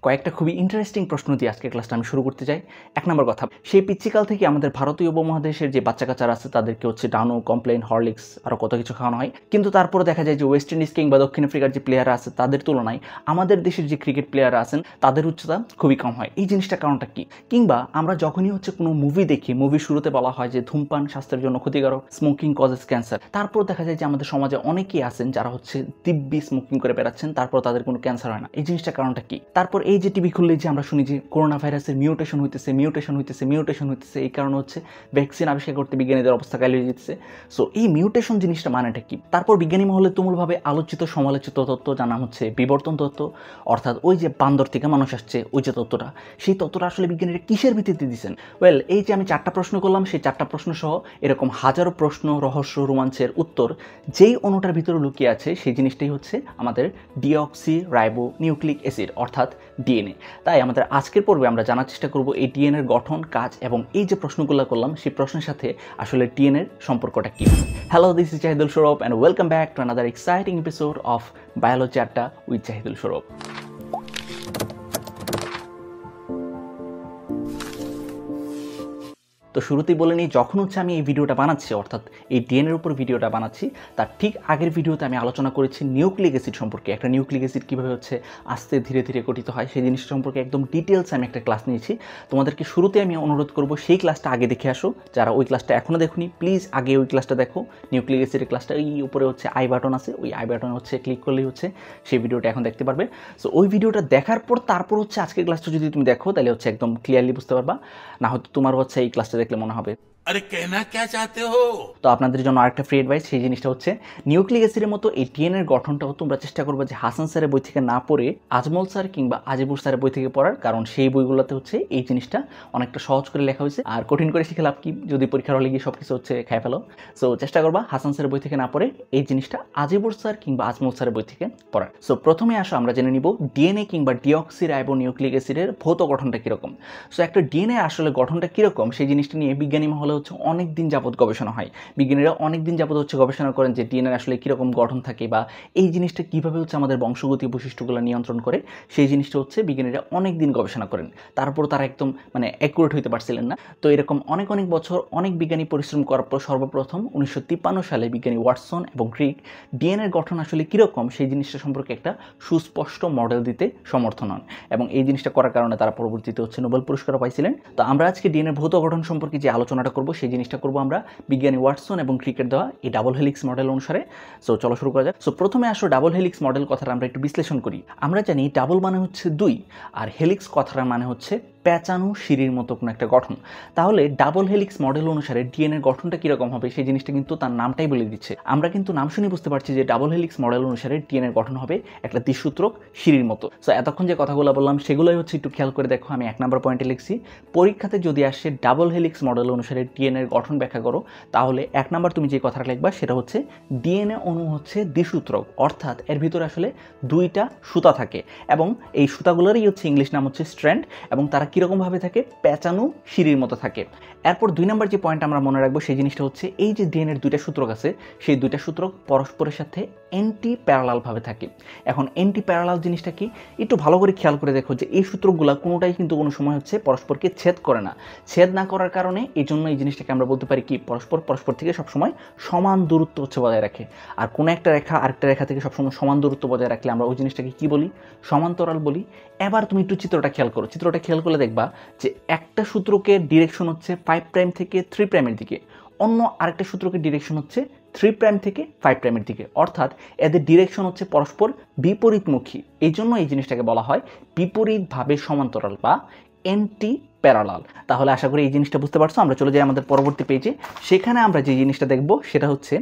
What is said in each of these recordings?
কয়েকটা খুবই ইন্টারেস্টিং প্রশ্ন দিয়ে আজকের ক্লাসটা আমি শুরু করতে চাই। এক নম্বর কথা, সেই পিচ্চিকাল থেকে আমাদের ভারতীয় উপমহাদেশের যে বাচ্চা কাচ্চারা আছে তাদেরকে হচ্ছে ডানো, কমপ্লেন, হরলিক্স আরও কত কিছু খাওয়ানো হয়, কিন্তু তারপরে দেখা যায় যে ওয়েস্ট ইন্ডিজ কিংবা দক্ষিণ আফ্রিকার যে প্লেয়াররা আছে তাদের তুলনায় আমাদের দেশের যে ক্রিকেট প্লেয়াররা আছেন তাদের উচ্চতা খুবই কম হয়। এই জিনিসটার কারণটা কি? কিংবা আমরা যখনই হচ্ছে কোনো মুভি দেখি, মুভির শুরুতে বলা হয় যে ধূমপান স্বাস্থ্যের জন্য ক্ষতিকারক, স্মোকিং কজেস ক্যান্সার। তারপর দেখা যায় যে আমাদের সমাজে অনেকেই আছেন যারা হচ্ছে দিব্যি স্মোকিং করে বেড়াচ্ছেন, তারপর তাদের কোনো ক্যান্সার হয় না। এই জিনিসটার কারণটা কি? তারপর এই যে টিভি খুললে যে আমরা শুনি যে করোনা ভাইরাসের মিউটেশন হইতেছে, এই কারণে হচ্ছে ভ্যাকসিন আবিষ্কার করতে বিজ্ঞানীদের অবস্থা কালিয়ে যেতেছে। সো এই মিউটেশন জিনিসটা মানেটা কি? তারপর বিজ্ঞানী মহলে তুমুলভাবে আলোচিত সমালোচিত তত্ত্ব জানা হচ্ছে বিবর্তন তত্ত্ব, অর্থাৎ ওই যে বান্দর থেকে মানুষ আসছে ওই যে তত্ত্বটা, সেই তত্ত্বটা আসলে বিজ্ঞানীরা কিসের ভিত্তিতে দিচ্ছেন? ওয়েল, এই যে আমি 4টা প্রশ্ন করলাম, সেই 4টা প্রশ্ন সহ এরকম হাজারো প্রশ্ন, রহস্য, রোমাঞ্চের উত্তর যেই অণুটার ভিতরে লুকিয়ে আছে সেই জিনিসটাই হচ্ছে আমাদের ডিঅক্সি রাইবো নিউক্লিক অ্যাসিড অর্থাৎ ডিএনএ। তাই আমাদের আজকের পর্বে আমরা জানার চেষ্টা করব এই ডিএনএর গঠন, কাজ এবং এই যে প্রশ্নগুলো করলাম সেই প্রশ্নের সাথে আসলে ডিএনএর সম্পর্কটা কি। Hello, this is Zahidul Sourav and welcome back to another exciting episode of biology Adda with Zahidul Sourav. তো শুরুতেই বলে নিই, যখন হচ্ছে আমি এই ভিডিওটা বানাচ্ছি, অর্থাৎ এই ডিএনএর উপর ভিডিওটা বানাচ্ছি, তার ঠিক আগের ভিডিওতে আমি আলোচনা করেছি নিউক্লিক অ্যাসিড সম্পর্কে। একটা নিউক্লিক অ্যাসিড কীভাবে হচ্ছে আস্তে ধীরে ধীরে গঠিত হয় সেই জিনিসটা সম্পর্কে একদম ডিটেলস আমি একটা ক্লাস নিয়েছি। তোমাদেরকে শুরুতে আমি অনুরোধ করব সেই ক্লাসটা আগে দেখে আসো। যারা ওই ক্লাসটা এখনও দেখোনি, প্লিজ আগে ওই ক্লাসটা দেখো। নিউক্লিক অ্যাসিডের ক্লাসটা এই উপরে হচ্ছে আই বাটন আছে, ওই আই বাটন হচ্ছে ক্লিক করলেই হচ্ছে সেই ভিডিওটা এখন দেখতে পারবে। সো ওই ভিডিওটা দেখার পর তারপর হচ্ছে আজকের ক্লাসটা যদি তুমি দেখো তাহলে হচ্ছে একদম ক্লিয়ারলি বুঝতে পারবা। না হয়তো তোমার হচ্ছে এই ক্লাসটা দেখলে মনে হবে अरे कहना क्या चाहते हो। তো আপনাদের জন্য আরেকটা ফ্রি অ্যাডভাইস, সেই জিনিসটা হচ্ছে নিউক্লিক অ্যাসিডের মতো এই ডিএনএর গঠনটাও তোমরা চেষ্টা করবে যে হাসান স্যারের বই থেকে না পড়ে আজমল স্যার কিংবা আজিবুর স্যারের বই থেকে পড়ার, কারণ সেই বইগুলোতে হচ্ছে এই জিনিসটা অনেকটা সহজ করে লেখা হয়েছে। আর কঠিন করে শিখে লাভ কি, যদি পরীক্ষার হলে গিয়ে সব কিছু হচ্ছে খাই ফেলো। সো চেষ্টা করবা হাসান স্যারের বই থেকে না পড়ে এই জিনিসটা আজিবুর স্যার কিংবা আজমল স্যারের বই থেকে পড়ার। সো প্রথমে আসো আমরা জেনে নিব ডিএনএ কিংবা ডিঅক্সি রাইবো নিউক্লিক অ্যাসিডের ভৌত গঠনটা কীরকম। সো একটা ডিএনএ আসলে গঠনটা কীরকম সেই জিনিসটা নিয়ে বিজ্ঞানী মহলে হচ্ছে অনেক দিন যাবত গবেষণা হয়। বিজ্ঞানীরা অনেক দিন যাবত হচ্ছে গবেষণা করেন যে ডিএনএর আসলে কীরকম গঠন থাকে বা এই জিনিসটা কীভাবে হচ্ছে আমাদের বংশগতি বৈশিষ্ট্যগুলো নিয়ন্ত্রণ করে, সেই জিনিসটা হচ্ছে বিজ্ঞানীরা অনেক দিন গবেষণা করেন। তারপর তারা একদম অ্যাকুরেট হইতে পারছিলেন না। তো এরকম অনেক বছর অনেক বিজ্ঞানী পরিশ্রম করার পর সর্বপ্রথম 1953 সালে বিজ্ঞানী ওয়াটসন এবং ক্রিক ডিএনএর গঠন আসলে কীরকম সেই জিনিসটা সম্পর্কে একটা সুস্পষ্ট মডেল দিতে সমর্থন হন, এবং এই জিনিসটা করার কারণে তারা পরবর্তীতে হচ্ছে নোবেল পুরস্কারও পাইছিলেন। তো আমরা আজকে ডিএনএর ভৌত গঠন সম্পর্কে যে আলোচনাটা করবো সেই জিনিসটা করবো আমরা বিজ্ঞানী ওয়াটসন এবং ক্রিকেট দেওয়া এই ডাবল হেলিক্স মডেল অনুসারে। সো চলো শুরু করা যাক। সো প্রথমে আসো ডাবল হেলিক্স মডেল কথাটা আমরা একটু বিশ্লেষণ করি। আমরা জানি ডাবল মানে হচ্ছে 2 আর হেলিক্স কথাটার মানে হচ্ছে প্যাঁচানো সিঁড়ির মতো কোনো একটা গঠন। তাহলে ডাবল হেলিক্স মডেল অনুসারে ডিএনএর গঠনটা কীরকম হবে সেই জিনিসটা কিন্তু তার নামটাই বলে দিচ্ছে। আমরা কিন্তু নাম শুনে বুঝতে পারছি যে ডাবল হেলিক্স মডেল অনুসারে ডিএনএর গঠন হবে একটা দ্বিসূত্রক সিঁড়ির মতো। সো এতক্ষণ যে কথাগুলো বললাম সেগুলোই হচ্ছে একটু খেয়াল করে দেখো। আমি 1 নম্বর পয়েন্টে লিখছি, পরীক্ষাতে যদি আসে ডাবল হেলিক্স মডেল অনুসারে ডিএনএর গঠন ব্যাখ্যা করো, তাহলে 1 নম্বর তুমি যে কথাটা লিখবা সেটা হচ্ছে ডিএনএ অণু হচ্ছে দ্বিসূত্রক, অর্থাৎ এর ভিতরে আসলে 2টা সুতা থাকে এবং এই সুতাগুলোরই হচ্ছে ইংলিশ নাম হচ্ছে স্ট্র্যান্ড, এবং তারা কীরকমভাবে থাকে, প্যাঁচানো সিঁড়ির মতো থাকে। এরপর 2 নম্বর যে পয়েন্ট আমরা মনে রাখবো সেই জিনিসটা হচ্ছে এই যে ডিএনএর 2টা সূত্রক আছে সেই 2টা সূত্রক পরস্পরের সাথে অ্যান্টি প্যারালালভাবে থাকে। এখন অ্যান্টি প্যারালাল জিনিসটা কি একটু ভালো করে খেয়াল করে দেখো যে এই সূত্রগুলো কোনোটাই কিন্তু কোনো সময় হচ্ছে পরস্পরকে ছেদ করে না। ছেদ না করার কারণে এই জন্য এই জিনিসটাকে আমরা বলতে পারি কি, পরস্পর থেকে সবসময় সমান দূরত্ব হচ্ছে বজায় রাখে। আর কোনো একটা রেখা আরেকটা রেখা থেকে সবসময় সমান দূরত্ব বজায় রাখলে আমরা ওই জিনিসটাকে কি বলি, সমান্তরাল বলি। এবার তুমি একটু চিত্রটা খেয়াল করো, চিত্রটা খেয়াল করলে দেখবা যে একটা সূত্রকে ডিরেকশন হচ্ছে 5 প্রাইম থেকে 3 প্রাইমের দিকে, অন্য আরেকটা সূত্রকে ডিরেকশন হচ্ছে 3 প্রাইম থেকে 5 প্রাইমের দিকে, অর্থাৎ এদের ডিরেকশন হচ্ছে পরস্পর বিপরীতমুখী। এই জন্য এই জিনিসটাকে বলা হয় বিপরীতভাবে সমান্তরাল বা অ্যান্টি প্যারালাল। তাহলে আশা করি এই জিনিসটা বুঝতে পারছো। আমরা চলে যাই আমাদের পরবর্তী পেজে। সেখানে আমরা যে জিনিসটা দেখব সেটা হচ্ছে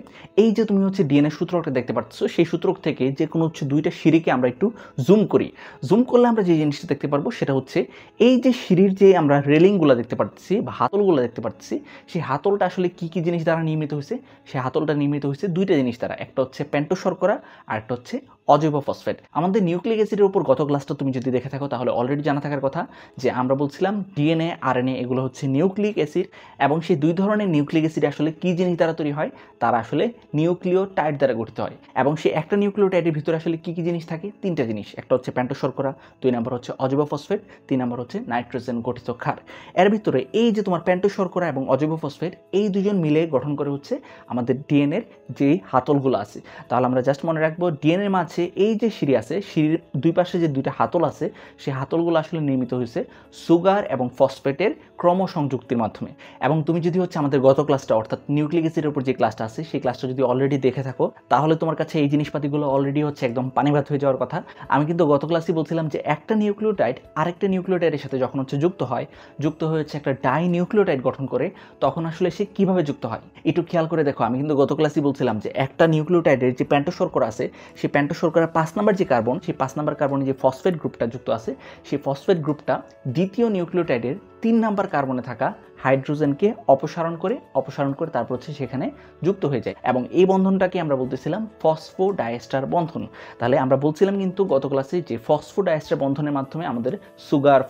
এই যে তুমি হচ্ছে ডিএনএ সূত্রটা দেখতে পাচ্ছ, সেই সূত্রক থেকে যে কোনো হচ্ছে 2টা সিঁড়িকে আমরা একটু জুম করি। জুম করলে আমরা যে জিনিসটা দেখতে পারবো সেটা হচ্ছে এই যে সিঁড়ির যে আমরা রেলিংগুলো দেখতে পাচ্ছি বা হাতলগুলো দেখতে পাচ্ছি, সেই হাতলটা আসলে কি কি জিনিস দ্বারা নির্মিত হয়েছে? সেই হাতলটা নির্মিত হয়েছে 2টা জিনিস দ্বারা, একটা হচ্ছে পেন্টোজ শর্করা আর একটা হচ্ছে অজৈব ফসফেট। আমাদের নিউক্লিক অ্যাসিডের উপর গত ক্লাসটা তুমি যদি দেখে থাকো তাহলে অলরেডি জানা থাকার কথা যে আমরা বলছিলাম ডিএনএ আরএনএ এগুলো হচ্ছে নিউক্লিক অ্যাসিড, এবং সেই দুই ধরনের নিউক্লিক অ্যাসিড আসলে কী জিনিস দ্বারা তৈরি হয়, তারা আসলে নিউক্লিওটাইড দ্বারা গঠিত হয়। এবং সেই একটা নিউক্লিওটাইডের ভিতরে আসলে কী কী জিনিস থাকে, তিনটা জিনিস। একটা হচ্ছে পেন্টোশর্করা, 2 নম্বর হচ্ছে অজৈব ফসফেট, 3 নম্বর হচ্ছে নাইট্রোজেন গঠিত ক্ষার। এর ভিতরে এই যে তোমার পেন্টোশর্করা এবং অজৈব ফসফেট, এই দুজন মিলে গঠন করে হচ্ছে আমাদের ডিএনএর যে হাতলগুলো আছে। তাহলে আমরা জাস্ট মনে রাখবো ডিএনএর মাঝে এই যে সিঁড়ি আছে, সিঁড়ির দুই পাশে যে দুইটা হাতল আছে, সেই হাতলগুলো আসলে নির্মিত হয়েছে সুগার এবং ফসফেটের ক্রমসংযুক্তির মাধ্যমে। এবং তুমি যদি হচ্ছে আমাদের গত ক্লাসটা অর্থাৎ নিউক্লিক অ্যাসিডের উপর যে ক্লাসটা আছে, সেই ক্লাসটা যদি অলরেডি দেখে থাকো, তাহলে তোমার কাছে এই জিনিসপাতিগুলো অলরেডি হচ্ছে একদম পানিভাত হয়ে যাওয়ার কথা। আমি কিন্তু গত ক্লাসে বলছিলাম যে একটা নিউক্লিওটাইড আরেকটা নিউক্লিওটাইডের সাথে যখন হচ্ছে যুক্ত হয়েছে একটা ডাই নিউক্লিওটাইড গঠন করে, তখন আসলে সে কিভাবে যুক্ত হয় একটু খেয়াল করে দেখো। আমি কিন্তু গত ক্লাসে বলছিলাম যে একটা নিউক্লিওটাইডের যে পেন্টোশর্করা আছে, সেই পেন্টোশর্করার 5 নম্বর যে কার্বন, সেই 5 নম্বর কার্বনে যে ফসফেট গ্রুপটা যুক্ত আছে, সেই ফসফেট গ্রুপটা দ্বিতীয় নিউক্লিওটাইডের 3 নম্বর কার্বনে থাকা হাইড্রোজেনকে অপসারণ করে তারপর হচ্ছে সেখানে যুক্ত হয়ে যায়, এবং এই বন্ধনটাকে আমরা বলতেছিলাম ফসফোডাইএস্টার বন্ধন। তাহলে আমরা বলছিলাম কিন্তু গত ক্লাসে যে ফসফোডাইএস্টার বন্ধনের মাধ্যমে আমাদের সুগার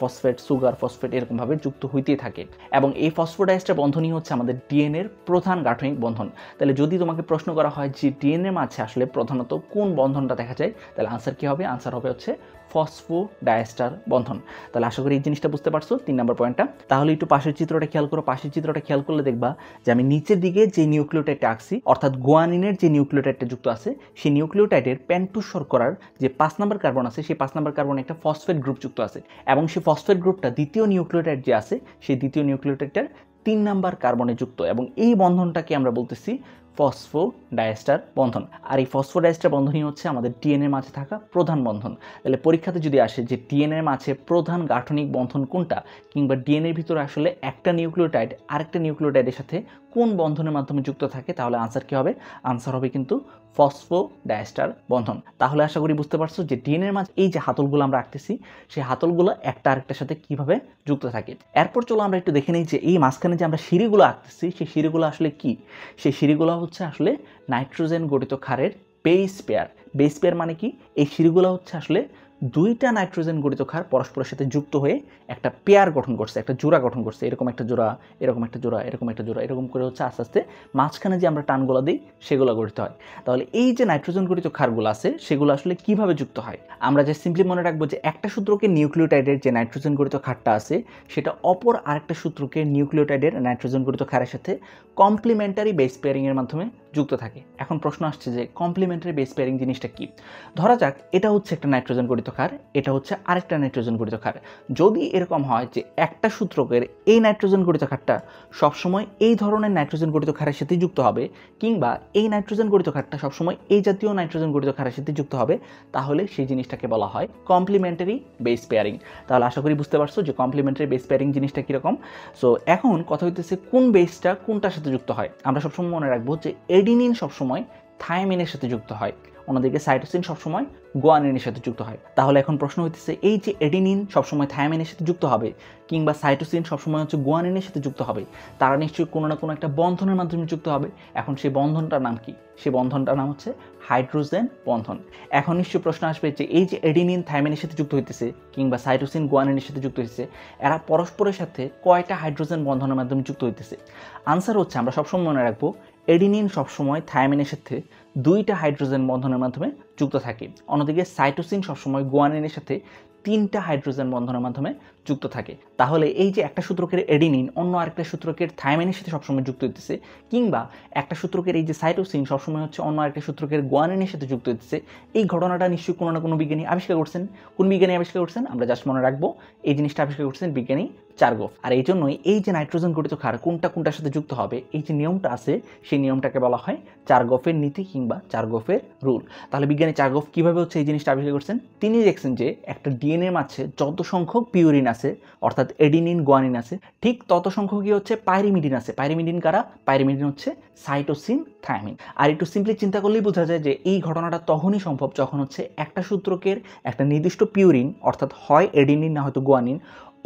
ফসফেট এরকমভাবে যুক্ত হইতেই থাকে, এবং এই ফসফোডাইএস্টার বন্ধনই হচ্ছে আমাদের ডিএনএর প্রধান গাঠনিক বন্ধন। তাহলে যদি তোমাকে প্রশ্ন করা হয় যে ডিএনএর মাঝে আসলে প্রধানত কোন বন্ধনটা দেখা যায়, তাহলে আনসার কি হবে? আনসার হবে হচ্ছে ফসফোডাইএস্টার বন্ধন। তাহলে আশা করি এই জিনিসটা বুঝতে পারছো, 3 নম্বর পয়েন্টটা। তাহলে একটু পাশের চিত্রটা খেয়াল করো। পাশের চিত্রটা খেয়াল করলে দেখবা যে আমি নিচের দিকে যে নিউক্লিওটাইডটা আঁকছি, অর্থাৎ গুয়ানিনের যে নিউক্লিওটাইডটা যুক্ত আছে, সেই নিউক্লিওটাইডের পেন্টোশর্করার যে 5 নম্বর কার্বন আছে, সেই 5 নম্বর কার্বনে একটা ফসফেট গ্রুপ যুক্ত আছে, এবং সেই ফসফেট গ্রুপটা দ্বিতীয় নিউক্লিওটাইড যে আছে, সেই দ্বিতীয় নিউক্লিওটাইডটার 3 নম্বর কার্বনে যুক্ত, এবং এই বন্ধনটাকে আমরা বলতেছি ফসফোডাইএস্টার বন্ধন। আর এই ফসফোডাইএস্টার বন্ধনই হচ্ছে আমাদের ডিএনএর মাঝে থাকা প্রধান বন্ধন। তাহলে পরীক্ষাতে যদি আসে যে ডিএনএর মাঝে প্রধান গাঠনিক বন্ধন কোনটা, কিংবা ডিএনএর ভিতরে আসলে একটা নিউক্লিওটাইড আরেকটা নিউক্লিওটাইডের সাথে কোন বন্ধনের মাধ্যমে যুক্ত থাকে, তাহলে আনসার কি হবে? আনসার হবে কিন্তু ফসফোডাইএস্টার বন্ধন। তাহলে আশা করি বুঝতে পারছো যে ডিএনএর মাঝে এই যে হাতলগুলো আমরা আঁকতেছি, সেই হাতলগুলো একটা আরেকটার সাথে কিভাবে যুক্ত থাকে। এরপর চলো আমরা একটু দেখে নিই যে এই মাঝখানে যে আমরা সিঁড়িগুলো আঁকতেছি, সেই সিঁড়িগুলো আসলে কি। সেই সিঁড়িগুলো হচ্ছে আসলে নাইট্রোজেন গঠিত ক্ষারের বেস পেয়ার মানে কি? এই সিঁড়িগুলো হচ্ছে আসলে দুইটা নাইট্রোজেন গঠিত ক্ষার পরস্পরের সাথে যুক্ত হয়ে একটা পেয়ার গঠন করছে, একটা জোড়া গঠন করছে। এরকম একটা জোড়া, এরকম একটা জোড়া, এরকম একটা জোড়া, এরকম করে হচ্ছে আস্তে আস্তে মাঝখানে যে আমরা টানগুলো দিই, সেগুলো গঠিত হয়। তাহলে এই যে নাইট্রোজেন গঠিত ক্ষারগুলো আছে, সেগুলো আসলে কিভাবে যুক্ত হয়? আমরা যে সিম্পলি মনে রাখবো যে একটা সূত্রকে নিউক্লিওটাইডের যে নাইট্রোজেন গঠিত ক্ষারটা আছে, সেটা অপর আরেকটা সূত্রকে নিউক্লিওটাইডের নাইট্রোজেন গঠিত ক্ষারের সাথে কমপ্লিমেন্টারি বেস পেয়ারিংয়ের মাধ্যমে যুক্ত থাকে। এখন প্রশ্ন আসছে যে কমপ্লিমেন্টারি বেস পেয়ারিং জিনিসটা কি? ধরা যাক এটা হচ্ছে একটা নাইট্রোজেন গঠিত ক্ষার, এটা হচ্ছে আরেকটা নাইট্রোজেন গঠিত ক্ষার। যদি এরকম হয় যে একটা সূত্রকের এই নাইট্রোজেন গঠিত ক্ষারটা সবসময় এই ধরনের নাইট্রোজেন গঠিত ক্ষারের সাথে যুক্ত হবে, কিংবা এই নাইট্রোজেন গঠিত ক্ষারটা সবসময় এই জাতীয় নাইট্রোজেন গঠিত ক্ষারের সাথে যুক্ত হবে, তাহলে সেই জিনিসটাকে বলা হয় কমপ্লিমেন্টারি বেস পেয়ারিং। তাহলে আশা করি বুঝতে পারছো যে কমপ্লিমেন্টারি বেস পেয়ারিং জিনিসটা কীরকম। সো এখন কথা হইতেছে কোন বেসটা কোনটার সাথে যুক্ত হয়। আমরা সবসময় মনে রাখবো যে এডিনিন সবসময় থায়ামিনের সাথে যুক্ত হয়, অন্যদিকে সাইটোসিন সবসময় গুয়ানিনের সাথে যুক্ত হয়। তাহলে এখন প্রশ্ন হইতেছে এই যে এডিনিন সবসময় থায়ামিনের সাথে যুক্ত হবে, কিংবা সাইটোসিন সবসময় হচ্ছে গুয়ানিনের সাথে যুক্ত হবে, তারা নিশ্চয়ই কোনো না কোনো একটা বন্ধনের মাধ্যমে যুক্ত হবে। এখন সেই বন্ধনটার নাম কি? সেই বন্ধনটার নাম হচ্ছে হাইড্রোজেন বন্ধন। এখন নিশ্চয়ই প্রশ্ন আসবে যে এই যে এডিনিন থায়ামিনের সাথে যুক্ত হইতেছে, কিংবা সাইটোসিন গুয়ানিনের সাথে যুক্ত হইতেছে, এরা পরস্পরের সাথে কয়টা হাইড্রোজেন বন্ধনের মাধ্যমে যুক্ত হইতেছে? আনসার হচ্ছে আমরা সবসময় মনে রাখবো এডিনিন সবসময় থায়ামিনের সাথে 2টা হাইড্রোজেন বন্ধনের মাধ্যমে যুক্ত থাকে, অন্যদিকে সাইটোসিন সবসময় গুয়ানিনের সাথে 3টা হাইড্রোজেন বন্ধনের মাধ্যমে যুক্ত থাকে। তাহলে এই যে একটা সূত্রকের এডিনিন অন্য আরেকটা সূত্রকের থায়ামিনের সাথে সবসময় যুক্ত হইতেছে, কিংবা একটা সূত্রকের এই যে সাইটোসিন সবসময় হচ্ছে অন্য আরেকটা সূত্রকের গুয়ানিনের সাথে যুক্ত হইতেছে, এই ঘটনাটা নিশ্চয়ই কোনো না কোনো বিজ্ঞানী আবিষ্কার করছেন। কোন বিজ্ঞানী আবিষ্কার করছেন? আমরা জাস্ট মনে রাখবো এই জিনিসটা আবিষ্কার করছেন বিজ্ঞানী চারগোফ। আর এই জন্যই এই যে নাইট্রোজেন গঠিত ক্ষার কোনটার সাথে যুক্ত হবে, এই যে নিয়মটা আছে, সেই নিয়মটাকে বলা হয় চারগোফের নীতি কিংবা চারগোফের রুল। তাহলে বিজ্ঞানী চারগোফ কিভাবে হচ্ছে এই জিনিসটা আবিষ্কার করছেন? তিনি দেখছেন যে একটা ডিএনএর মাঝে যত সংখ্যক পিউরিন আছে, অর্থাৎ এডিনিন গুয়ানিন আছে, ঠিক তত সংখ্যকই হচ্ছে পাইরিমিডিন আছে। পাইরিমিডিন কারা? পাইরিমিডিন হচ্ছে সাইটোসিন থায়ামিন। আর একটু সিম্পলি চিন্তা করলেই বোঝা যায় যে এই ঘটনাটা তখনই সম্ভব যখন হচ্ছে একটা সূত্রকের একটা নির্দিষ্ট পিউরিন, অর্থাৎ হয় এডিনিন না হয়তো গুয়ানিন,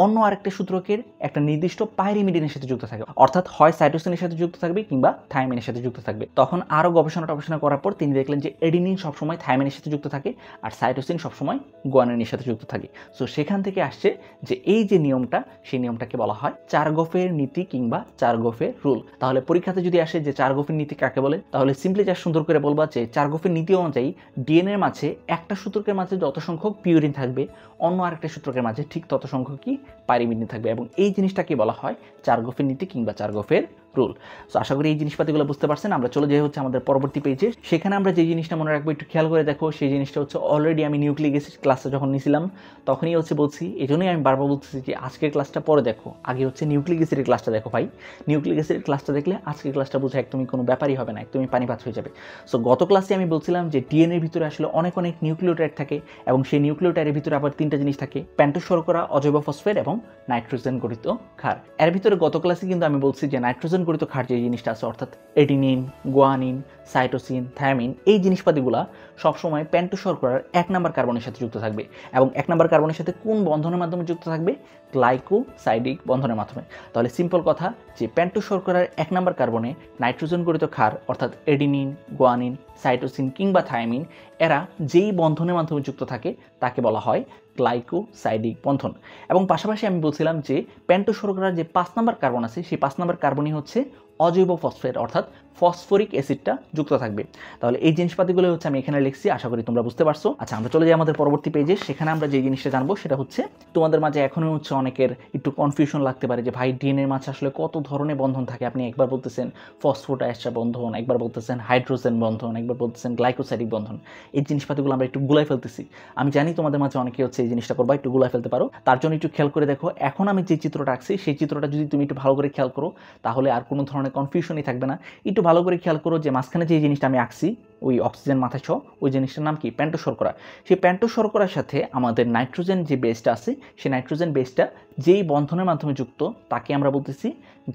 অন্য আরেকটা সূত্রকের একটা নির্দিষ্ট পাইরিমিডিনের সাথে যুক্ত থাকে, অর্থাৎ হয় সাইটোসিনের সাথে যুক্ত থাকবে কিংবা থায়ামিনের সাথে যুক্ত থাকবে। তখন আরও গবেষণা করার পর তিনি দেখলেন যে এডিনিন সবসময় থায়ামিনের সাথে যুক্ত থাকে আর সাইটোসিন সবসময় গুয়ানিনের সাথে যুক্ত থাকে। সো সেখান থেকে আসছে যে এই যে নিয়মটা, সেই নিয়মটাকে বলা হয় চারগোফের নীতি কিংবা চারগোফের রুল। তাহলে পরীক্ষাতে যদি আসে যে চারগোফের নীতি কাকে বলে, তাহলে সিম্পলি যা সুন্দর করে বলবা যে চারগোফের নীতি অনুযায়ী ডিএনএর মাঝে একটা সূত্রকের মাঝে যত সংখ্যক পিউরিন থাকবে, অন্য আরেকটা সূত্রকের মাঝে ঠিক তত সংখ্যকই পাইরিমিডিন থাকবে, এবং এই জিনিসটাকে বলা হয় চারগোফের নীতি কিংবা চারগোফের রুল। সো আশা করি এই জিনিসপাতিগুলো বুঝতে পারছেন। আমরা চলে যাই হচ্ছে আমাদের পরবর্তী পেজে। সেখানে আমরা যে জিনিসটা মনে রাখবো, একটু খেয়াল করে দেখো, সেই জিনিসটা হচ্ছে অলরেডি আমি নিউক্লিক অ্যাসিড ক্লাসে যখন নিয়েছিলাম তখনই হচ্ছে বলছি, এই জন্যই আমি বারবার বলতেছি যে আজকের ক্লাসটা পরে দেখো, আগে হচ্ছে নিউক্লিক অ্যাসিডের ক্লাসটা দেখো ভাই। নিউক্লিক অ্যাসিডের ক্লাসটা দেখলে আজকের ক্লাসটা বোঝা একদমই কোনো ব্যাপারই হবে না, একদমই পানিপাত হয়ে যাবে। সো গত ক্লাসে আমি বলছিলাম যে ডিএনএর ভিতরে আসলে অনেক নিউক্লিওটাইড থাকে, এবং সেই নিউক্লিওটাইডের ভিতরে আবার তিনটা জিনিস থাকে, পেন্টোজ শর্করা, অজৈব ফসফেট এবং নাইট্রোজেন গঠিত ক্ষার। এর ভিতরে গত ক্লাসে কিন্তু আমি বলছি যে নাইট্রোজেন গঠিত ক্ষার যে জিনিসটা আছে, অর্থাৎ এডিনিন, গুয়ানিন, সাইটোসিন, থায়ামিন, এই জিনিসপাতিগুলা সবসময় পেন্টোজ শর্করার 1 নম্বর কার্বনের সাথে যুক্ত থাকবে, এবং 1 নম্বর কার্বনের সাথে কোন বন্ধনের মাধ্যমে যুক্ত থাকবে? গ্লাইকোসাইডিক বন্ধনের মাধ্যমে। তাহলে সিম্পল কথা যে পেন্টোজ শর্করার 1 নম্বর কার্বনে নাইট্রোজেন গঠিত ক্ষার অর্থাৎ এডিনিন, গুয়ানিন, সাইটোসিন কিংবা থায়ামিন, এরা যেই বন্ধনের মাধ্যমে যুক্ত থাকে তাকে বলা হয় গ্লাইকোসাইডিক বন্ধন। এবং পাশাপাশি আমি বলছিলাম যে পেন্টোজ শর্করার যে 5 নম্বর কার্বন আছে, সেই 5 নম্বর কার্বনই হচ্ছে অজৈব ফসফেট অর্থাৎ ফসফরিক অ্যাসিডটা যুক্ত থাকবে। তাহলে এই জিনিসপাতিগুলো হচ্ছে আমি এখানে লিখছি, আশা করি তোমরা বুঝতে পারছো। আচ্ছা, আমরা চলে যাই আমাদের পরবর্তী পেজে। সেখানে আমরা যে জিনিসটা জানবো সেটা হচ্ছে, তোমাদের মাঝে এখনো হচ্ছে অনেকের একটু কনফিউশন লাগতে পারে যে ভাই ডিএনএর মাঝে আসলে কত ধরনের বন্ধন থাকে। আপনি একবার বলতেছেন ফসফোডাইএস্টার বন্ধন, একবার বলতেছেন হাইড্রোজেন বন্ধন, একবার বলতেছেন গ্লাইকোসাইডিক বন্ধন। এই জিনিসপাতিগুলো আমরা একটু গুলাই ফেলতেছি। আমি জানি তোমাদের মাঝে অনেকে হচ্ছে এই জিনিসটা করবা, একটু গুলাই ফেলতে পারো। তার জন্য একটু খেয়াল করে দেখো, এখন আমি যে চিত্রটা আঁকছি সেই চিত্রটা যদি তুমি একটু ভালো করে খেয়াল করো তাহলে আর কোনো ধরনের কনফিউশনই থাকবে না। একটু ভালো করে খেয়াল করো যে মাঝখানে যে জিনিসটা আমি আঁকছি, ওই অক্সিজেন মাথায় সহ, ওই জিনিসটার নাম কি? পেন্টোজ শর্করা। সেই পেন্টোজ শর্করার সাথে আমাদের নাইট্রোজেন যে বেসটা আছে, সেই নাইট্রোজেন বেসটা যেই বন্ধনের মাধ্যমে যুক্ত তাকে আমরা বলতেছি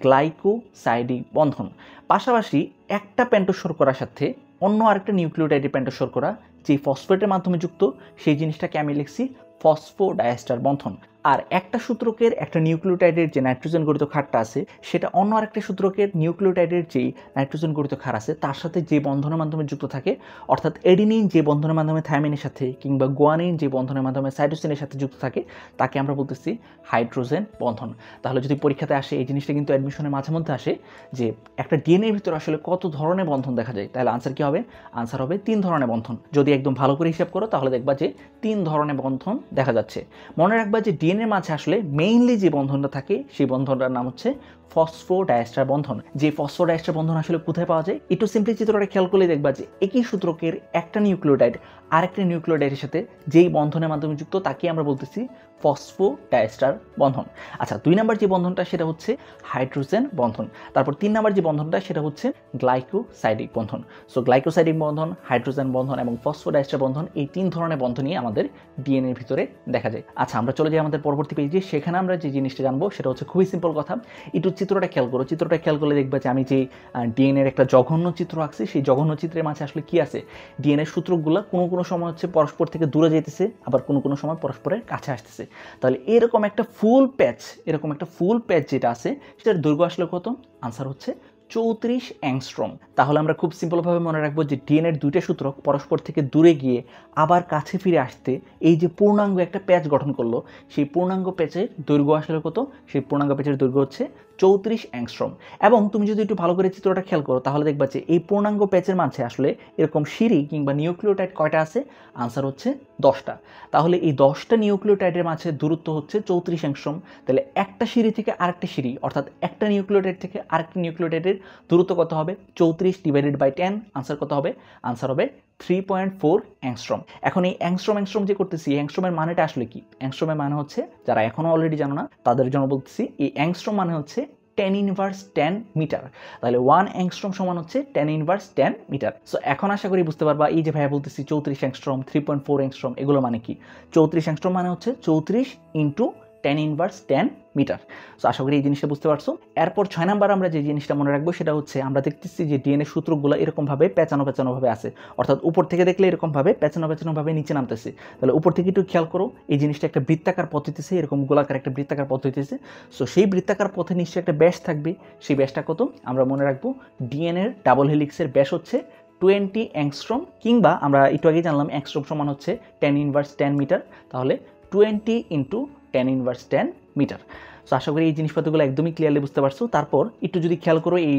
গ্লাইকোসাইডিক বন্ধন। পাশাপাশি একটা পেন্টোজ শর্করার সাথে অন্য আরেকটা নিউক্লিওটাইডের পেন্টোজ শর্করা যেই ফসফেটের মাধ্যমে যুক্ত, সেই জিনিসটাকে আমি লিখছি ফসফোডাইএস্টার বন্ধন। আর একটা সূত্রকের একটা নিউক্লিওটাইডের যে নাইট্রোজেন গঠিত ক্ষারটা আছে, সেটা অন্য আরেকটা সূত্রকের নিউক্লিওটাইডের যেই নাইট্রোজেন গঠিত ক্ষার আছে তার সাথে যে বন্ধনের মাধ্যমে যুক্ত থাকে, অর্থাৎ এডিনিন যে বন্ধনের মাধ্যমে থায়ামিনের সাথে কিংবা গুয়ানিন যে বন্ধনের মাধ্যমে সাইটোসিনের সাথে যুক্ত থাকে, তাকে আমরা বলতেছি হাইড্রোজেন বন্ধন। তাহলে যদি পরীক্ষাতে আসে, এই জিনিসটা কিন্তু অ্যাডমিশনের মাঝে মধ্যে আসে যে একটা ডিএনএর ভিতরে আসলে কত ধরনের বন্ধন দেখা যায়, তাহলে আনসার কি হবে? আনসার হবে 3 ধরনের বন্ধন। যদি একদম ভালো করে হিসাব করো তাহলে দেখবা যে 3 ধরনের বন্ধন দেখা যাচ্ছে। মনে রাখবা যে ডিএনএর মাঝে আসলে মেইনলি যে বন্ধনটা থাকে সেই বন্ধনটার নাম হচ্ছে ফসফোডাইএস্টার বন্ধন। যে ফসফোডাইএস্টার বন্ধন আসলে কোথায় পাওয়া যায়, একটু সিম্পলি চিত্রটা খেয়াল করলে দেখবা যে একই সূত্রকের একটা নিউক্লিওটাইড আরেকটা নিউক্লিওটাইডের সাথে যেই বন্ধনের মাধ্যমে যুক্ত তাকে আমরা বলতেছি ফসফোডাইএস্টার বন্ধন। আচ্ছা, 2 নম্বর যে বন্ধনটা সেটা হচ্ছে হাইড্রোজেন বন্ধন। তারপর 3 নম্বর যে বন্ধনটা সেটা হচ্ছে গ্লাইকোসাইডিক বন্ধন। সো গ্লাইকোসাইডিক বন্ধন, হাইড্রোজেন বন্ধন এবং ফসফোডাইএস্টার বন্ধন, এই 3 ধরনের বন্ধনই আমাদের ডিএনএর ভিতরে দেখা যায়। আচ্ছা, আমরা চলে যাই আমাদের পরবর্তী পেজে। সেখানে আমরা যে জিনিসটা জানবো সেটা হচ্ছে খুবই সিম্পল কথা। একটু চিত্রটা খেয়াল করো, চিত্রটা খেয়াল করলে দেখবা যে আমি যে ডিএনএর একটা জঘন্য চিত্র আঁকছি, সেই জঘন্য চিত্রের মাঝে আসলে কি আছে? ডিএনএর সূত্রগুলো কোনো সময় হচ্ছে পরস্পর থেকে দূরে যেতেছে, আবার কোনো সময় পরস্পরের কাছে আসতেছে। তাহলে এরকম একটা ফুল প্যাচ যেটা আছে, সেটার দৈর্ঘ্য আসলে কত? আনসার হচ্ছে 34 অ্যাংস্ট্রম। তাহলে আমরা খুব সিম্পলভাবে মনে রাখবো যে ডিএনএর 2টা সূত্রক পরস্পর থেকে দূরে গিয়ে আবার কাছে ফিরে আসতে এই যে পূর্ণাঙ্গ একটা প্যাচ গঠন করলো, সেই পূর্ণাঙ্গ প্যাচের দৈর্ঘ্য আসলে কত? সেই পূর্ণাঙ্গ প্যাচের দৈর্ঘ্য হচ্ছে 34 অ্যাংস্ট্রম। এবং তুমি যদি একটু ভালো করে চিত্রটা খেয়াল করো তাহলে দেখবা যে এই পূর্ণাঙ্গ প্যাচের মাঝে আসলে এরকম সিঁড়ি কিংবা নিউক্লিওটাইড কয়টা আছে? আনসার হচ্ছে 10টা। তাহলে এই 10টা নিউক্লিওটাইডের মাঝে দূরত্ব হচ্ছে 34 অ্যাংস্ট্রম। তাহলে একটা সিঁড়ি থেকে আরেকটা সিঁড়ি, অর্থাৎ একটা নিউক্লিওটাইড থেকে আরেকটা নিউক্লিওটাইডের দূরত্ব কত হবে? 34 ডিভাইডেড বাই 10। আনসার কত হবে? আনসার হবে 3.4 অ্যাংস্ট্রম। এখন এই অ্যাংস্ট্রম যে করতেছি, এই অ্যাংস্ট্রমের মানেটা আসলে কি? অ্যাংস্ট্রমের মানে হচ্ছে, যারা এখনো অলরেডি জানো না তাদের জন্য বলতেছি, এই অ্যাংস্ট্রম মানে হচ্ছে 10⁻10 মিটার। তাহলে 1 অ্যাংস্ট্রম সমান হচ্ছে 10⁻10 মিটার। সো এখন আশা করি বুঝতে পারবা এই যে ভাইয়া বলতেছি 34 অ্যাংস্ট্রম, 3.4 অ্যাংস্ট্রম, এগুলো মানে কি? 34 অ্যাংস্ট্রম মানে হচ্ছে 34 ইন্টু 10 ইনভার্স 10 মিটার। সো আশা করি এই জিনিসটা বুঝতে পারছো। এরপর 6 নাম্বার আমরা যে জিনিসটা মনে রাখবো সেটা হচ্ছে আমরা দেখতেছি যে ডিএনএ সূত্রগুলো এরকমভাবে পেঁচানোভাবে আছে, অর্থাৎ উপর থেকে দেখলে এরকমভাবে পেঁচানোভাবে নিচে নামতেছে। তাহলে উপর থেকে একটু খেয়াল করো, এই জিনিসটা একটা বৃত্তাকার পথ হইতেছে, এরকম গোলাকার একটা বৃত্তাকার পথ হইতেছে। সো সেই বৃত্তাকার পথে নিশ্চয়ই একটা ব্যাস থাকবে। সেই ব্যাসটা কত আমরা মনে রাখবো, ডিএনএর ডাবল হেলিক্সের ব্যাস হচ্ছে 20 অ্যাংস্ট্রম, কিংবা আমরা একটু আগে জানলাম অ্যাংস্ট্রম সমান হচ্ছে 10 ইনভার্স 10 মিটার, তাহলে 20 ইন্টু 10 ইনভার্স 10 মিটার। সো আশা করি এই জিনিসপত্রগুলো একদমই ক্লিয়ারলি বুঝতে পারছো। তারপর একটু যদি খেয়াল করো এই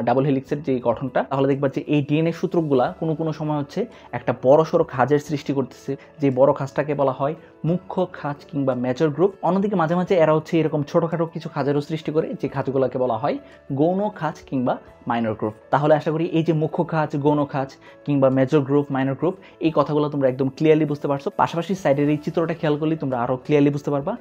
ডাবল হেলিক্সের যে গঠনটা, তাহলে দেখবা যে এই ডিএনএ সূত্রগুলা কোনো সময় হচ্ছে একটা বড় সড়ো খাঁজের সৃষ্টি করতেছে, যে বড় খাঁজটাকে বলা হয় মুখ্য খাঁজ কিংবা মেজর গ্রুপ। অন্যদিকে মাঝে মাঝে এরা হচ্ছে এরকম ছোটোখাটো কিছু খাঁজেরও সৃষ্টি করে, যে খাঁজগুলোকে বলা হয় গৌণ খাঁজ কিংবা মাইনর গ্রুপ। তাহলে আশা করি এই যে মুখ্য খাঁজ, গৌণ খাঁজ কিংবা মেজর গ্রুপ, মাইনর গ্রুপ, এই কথাগুলো তোমরা একদম ক্লিয়ারলি বুঝতে পারছো। পাশাপাশি সাইডের এই চিত্রটা খেয়াল করলে তোমরা আরও ক্লিয়ারলি বুঝতে পারবা।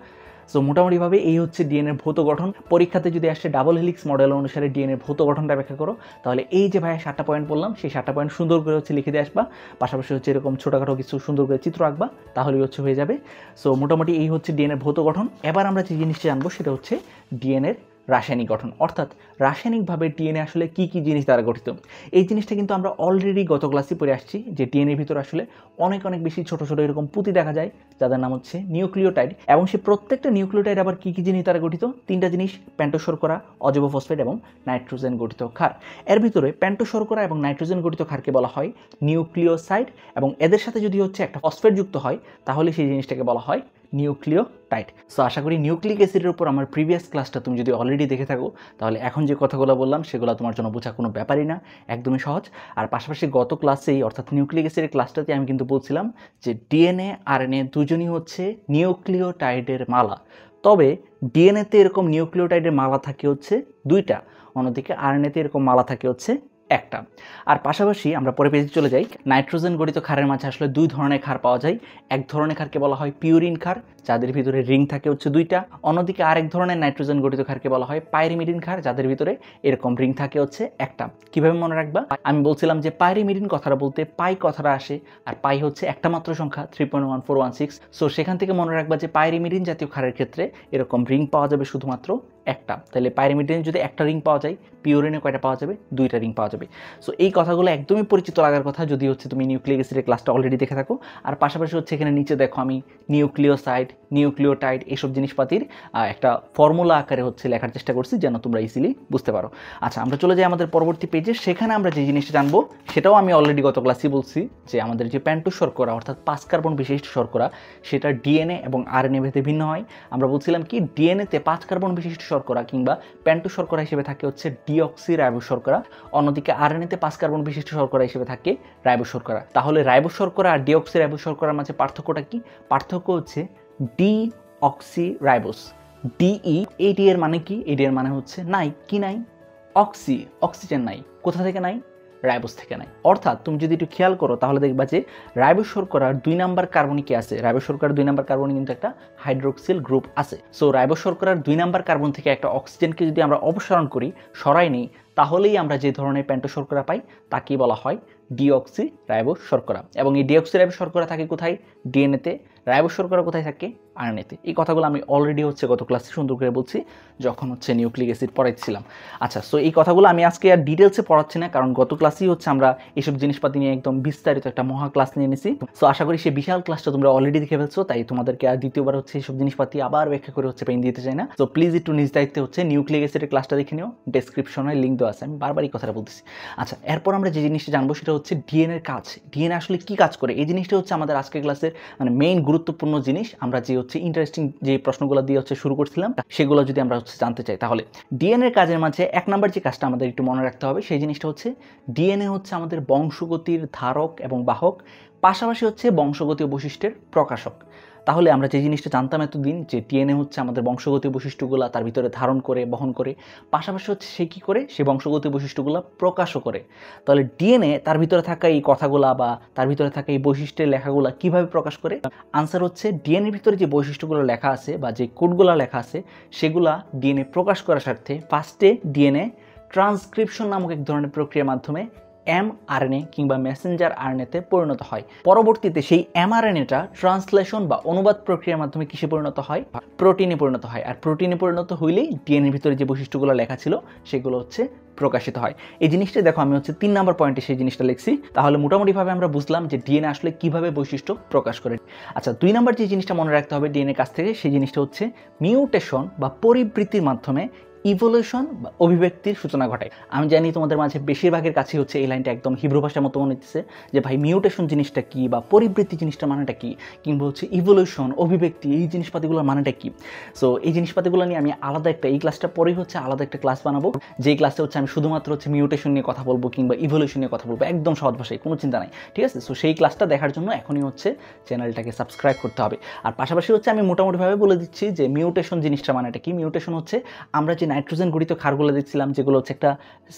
সো মোটামুটিভাবে এই হচ্ছে ডিএনএর ভৌত গঠন। পরীক্ষাতে যদি আসে ডাবল হেলিক্স মডেল অনুসারে ডিএনএর ভৌত গঠনটা ব্যাখ্যা করো, তাহলে এই যে ভাইয়া 7টা পয়েন্ট বললাম, সেই 7টা পয়েন্ট সুন্দর করে হচ্ছে লিখে দিয়ে আসবা, পাশাপাশি হচ্ছে এরকম ছোটোখাটো কিছু সুন্দর করে চিত্র আঁকবা, তাহলেই হচ্ছে হয়ে যাবে। সো মোটামুটি এই হচ্ছে ডিএনএর ভৌত গঠন। এবার আমরা যে জিনিসটা জানবো সেটা হচ্ছে ডিএনএর রাসায়নিক গঠন, অর্থাৎ রাসায়নিকভাবে ডিএনএ আসলে কি কি জিনিস দ্বারা গঠিত। এই জিনিসটা কিন্তু আমরা অলরেডি গত ক্লাসে পড়ে আসছি, যে ডিএনএর ভিতরে আসলে অনেক বেশি ছোট ছোট এরকম পুঁতি দেখা যায়, যাদের নাম হচ্ছে নিউক্লিওটাইড। এবং সে প্রত্যেকটা নিউক্লিওটাইড আবার কি কি জিনিস দ্বারা গঠিত, 3টা জিনিস, পেন্টোশর্করা, অজৈব ফসফেট এবং নাইট্রোজেন গঠিত ক্ষার। এর ভিতরে পেন্টোশর্করা এবং নাইট্রোজেন গঠিত ক্ষারকে বলা হয় নিউক্লিওসাইড, এবং এদের সাথে যদি হচ্ছে একটা ফসফেট যুক্ত হয় তাহলে সেই জিনিসটাকে বলা হয় নিউক্লিওটাইড। সো আশা করি নিউক্লিক অ্যাসিডের উপর আমার প্রিভিয়াস ক্লাসটা তুমি যদি অলরেডি দেখে থাকো, তাহলে এখন যে কথাগুলো বললাম সেগুলো তোমার জন্য বোঝা কোনো ব্যাপারই না, একদমই সহজ। আর পাশাপাশি গত ক্লাসেই অর্থাৎ নিউক্লিক অ্যাসিডের ক্লাসটাতে আমি কিন্তু বলছিলাম যে ডিএনএ আরএনএ দুজনই হচ্ছে নিউক্লিওটাইডের মালা, তবে ডিএনএতে এরকম নিউক্লিওটাইডের মালা থাকে হচ্ছে 2টা, অন্যদিকে আরএনএতে এরকম মালা থাকে হচ্ছে একটা। আর পাশাপাশি আমরা পরে পেজে চলে যাই, নাইট্রোজেন গঠিত ক্ষারের মাঝে আসলে 2 ধরনের ক্ষার পাওয়া যায়। এক ধরনের ক্ষারকে বলা হয় পিউরিন ক্ষার, যাদের ভিতরে রিং থাকে হচ্ছে 2টা, অন্যদিকে আরেক ধরনের নাইট্রোজেন গঠিত ক্ষারকে বলা হয় পাইরিমিডিন ক্ষার, যাদের ভিতরে এরকম রিং থাকে হচ্ছে একটা। কিভাবে মনে রাখবা, আমি বলছিলাম যে পাইরিমিডিন কথাটা বলতে পাই কথাটা আসে, আর পাই হচ্ছে একটা মাত্র সংখ্যা 3.1416। সো সেখান থেকে মনে রাখবা যে পাইরিমিডিন জাতীয় ক্ষারের ক্ষেত্রে এরকম রিং পাওয়া যাবে শুধুমাত্র একটা। তাহলে পাইরিমিডিনে যদি একটা রিং পাওয়া যায়, পিউরিনে কয়টা পাওয়া যাবে, 2টা রিং পাওয়া যাবে। সো এই কথাগুলো একদমই পরিচিত লাগার কথা যদি হচ্ছে তুমি নিউক্লিক অ্যাসিডের ক্লাসটা অলরেডি দেখে থাকো। আর পাশাপাশি হচ্ছে এখানে নিচে দেখো আমি নিউক্লিওসাইড, নিউক্লিওটাইড এইসব জিনিসপাতির একটা ফর্মুলা আকারে হচ্ছে লেখার চেষ্টা করছি, যেন তোমরা ইজিলি বুঝতে পারো। আচ্ছা, আমরা চলে যাই আমাদের পরবর্তী পেজে। সেখানে আমরা যে জিনিসটা জানবো সেটাও আমি অলরেডি গত ক্লাসেই বলছি, যে আমাদের যে পেন্টোজ শর্করা অর্থাৎ 5 কার্বন বিশিষ্ট শর্করা, সেটা ডিএনএ এবং আরএনএ ভেদে ভিন্ন হয়। আমরা বলছিলাম কি ডিএনএতে 5 কার্বন বিশিষ্ট শর্করা কিংবা পেন্টোজ শর্করা হিসেবে থাকে হচ্ছে ডিঅক্সি রাইবোজ শর্করা, অন্যদিকে আরএনএতে 5 কার্বন বিশিষ্ট শর্করা হিসেবে থাকে রাইবোজ শর্করা। তাহলে রাইবোজ শর্করা আর ডিঅক্সি রাইবোজ শর্করার মাঝে পার্থক্যটা কি? পার্থক্য হচ্ছে ডিঅক্সি রাইবোজ, ডিই, এই ডি এর মানে কি? এই ডি এর মানে হচ্ছে নাই, কি নাই? অক্সি, অক্সিজেন নাই। কোথা থেকে নাই? রাইবোজ থেকে নাই। অর্থাৎ তুমি যদি একটু খেয়াল করো তাহলে দেখবা যে রাইবোজ শর্করার 2 নাম্বার কার্বনে কি আছে? রাইবোজ শর্করার 2 নাম্বার কার্বনে কিন্তু একটা হাইড্রোক্সিল গ্রুপ আছে। সো রাইবোজ শর্করার 2 নাম্বার কার্বন থেকে একটা অক্সিজেনকে যদি আমরা অপসারণ করি, সরাই নিই, তাহলেই আমরা যে ধরনের পেন্টোজ শর্করা পাই তাকেই বলা হয় ডিঅক্সি রাইবোজ শর্করা। এবং এই ডিঅক্সি রাইবোজ শর্করা থাকে কোথায়? ডিএনএতে। রাইবোজ শর্করা কোথায় থাকে? আরএনএতে। এই কথাগুলো আমি অলরেডি হচ্ছে গত ক্লাসে সুন্দর করে বলছি, যখন হচ্ছে নিউক্লিক অ্যাসিড পড়াইছিলাম। আচ্ছা, সো এই কথাগুলো আমি আজকে আর ডিটেলসে পড়াচ্ছি না, কারণ গত ক্লাসেই হচ্ছে আমরা এইসব জিনিসপাতি নিয়ে একদম বিস্তারিত একটা মহা ক্লাস নিয়ে নিছি। সো আশা করি সেই বিশাল ক্লাসটা তোমরা অলরেডি দেখে ফেলছো, তাই তোমাদেরকে আর দ্বিতীয়বার হচ্ছে এইসব জিনিসপাতি আবার ব্যাখ্যা করে হচ্ছে পেন দিতে চাই না। সো প্লিজ একটু নিজ দায়িত্বে হচ্ছে নিউক্লিক অ্যাসিডের ক্লাসটা দেখে নিও, ডেসক্রিপশনে লিঙ্ক দেওয়া আছে, আমি বারবার এই কথাটা বলতেছি। আচ্ছা, এরপর আমরা যে জিনিসটা জানবো সেটা হচ্ছে ডিএনএর কাজ। ডিএনএ আসলে কি কাজ করে, এই জিনিসটা হচ্ছে আমাদের আজকের ক্লাসের মানে মেইন গুরুত্বপূর্ণ জিনিস। আমরা যে হচ্ছে ইন্টারেস্টিং যে প্রশ্নগুলো দিয়ে হচ্ছে শুরু করছিলাম, সেগুলো যদি আমরা হচ্ছে জানতে চাই, তাহলে ডিএনএর কাজের মাঝে 1 নাম্বার যে কাজটা আমাদের একটু মনে রাখতে হবে, সেই জিনিসটা হচ্ছে ডিএনএ হচ্ছে আমাদের বংশগতির ধারক এবং বাহক, পাশাপাশি হচ্ছে বংশগতীয় বৈশিষ্ট্যের প্রকাশক। তাহলে আমরা যে জিনিসটা জানতাম এতদিন, যে ডিএনএ হচ্ছে আমাদের বংশগতীয় বৈশিষ্ট্যগুলো তার ভিতরে ধারণ করে, বহন করে, পাশাপাশি হচ্ছে সে কী করে, সে বংশগতীয় বৈশিষ্ট্যগুলো প্রকাশও করে। তাহলে ডিএনএ তার ভিতরে থাকা এই কথাগুলা বা তার ভিতরে থাকা এই বৈশিষ্ট্যের লেখাগুলা কিভাবে প্রকাশ করে? আনসার হচ্ছে ডিএনএর ভিতরে যে বৈশিষ্ট্যগুলো লেখা আছে বা যে কোডগুলো লেখা আছে, সেগুলা ডিএনএ প্রকাশ করার স্বার্থে ফার্স্টে ডিএনএ ট্রান্সক্রিপশন নামক এক ধরনের প্রক্রিয়ার মাধ্যমে mRNA কিংবা মেসেঞ্জার আরএনএতে পরিণত হয়। পরবর্তীতে সেই mRNAটা ট্রান্সলেশন বা অনুবাদ প্রক্রিয়ার মাধ্যমে কিসে পরিণত হয়? প্রোটিনে পরিণত হয়। আর প্রোটিনে পরিণত হইলেই ডিএনএর ভিতরে যে বৈশিষ্ট্যগুলো লেখা ছিল সেগুলো হচ্ছে প্রকাশিত হয়। এই জিনিসটা দেখো আমি হচ্ছে 3 নাম্বার পয়েন্টে সেই জিনিসটা লিখছি। তাহলে মোটামুটিভাবে আমরা বুঝলাম যে ডিএনএ আসলে কিভাবে বৈশিষ্ট্য প্রকাশ করে। আচ্ছা, 2 নাম্বার যে জিনিসটা মনে রাখতে হবে ডিএনএ কাছ থেকে, সেই জিনিসটা হচ্ছে মিউটেশন বা পরিবৃত্তির মাধ্যমে ইভলিউশন বা অভিব্যক্তির সূচনা ঘটায়। আমি জানি তোমাদের মাঝে বেশিরভাগের কাছে হচ্ছে এই লাইনটা একদম হিব্রু ভাষার মতো মনে হচ্ছে যে ভাই মিউটেশন জিনিসটা কি, বা পরিবৃত্তি জিনিসটার মানেটা কি, কিংবা হচ্ছে ইভলিউশন অভিব্যক্তি এই জিনিসপাতিগুলোর মানেটা কি। সো এই জিনিসপাতিগুলো নিয়ে আমি আলাদা একটা, এই ক্লাসটা পরেই হচ্ছে আলাদা একটা ক্লাস বানাবো, যেই ক্লাসে হচ্ছে আমি শুধুমাত্র হচ্ছে মিউটেশন নিয়ে কথা বলবো কিংবা ইভলিউশন নিয়ে কথা বলবো, একদম সহজ ভাষায়, কোনো চিন্তা নাই, ঠিক আছে। সো সেই ক্লাসটা দেখার জন্য এখনই হচ্ছে চ্যানেলটাকে সাবস্ক্রাইব করতে হবে। আর পাশাপাশি হচ্ছে আমি মোটামুটিভাবে বলে দিচ্ছি যে মিউটেশন জিনিসটা মানেটা কি। মিউটেশন হচ্ছে আমরা যে নাইট্রোজেন গঠিত ক্ষারগুলো দেখছিলাম যেগুলো হচ্ছে একটা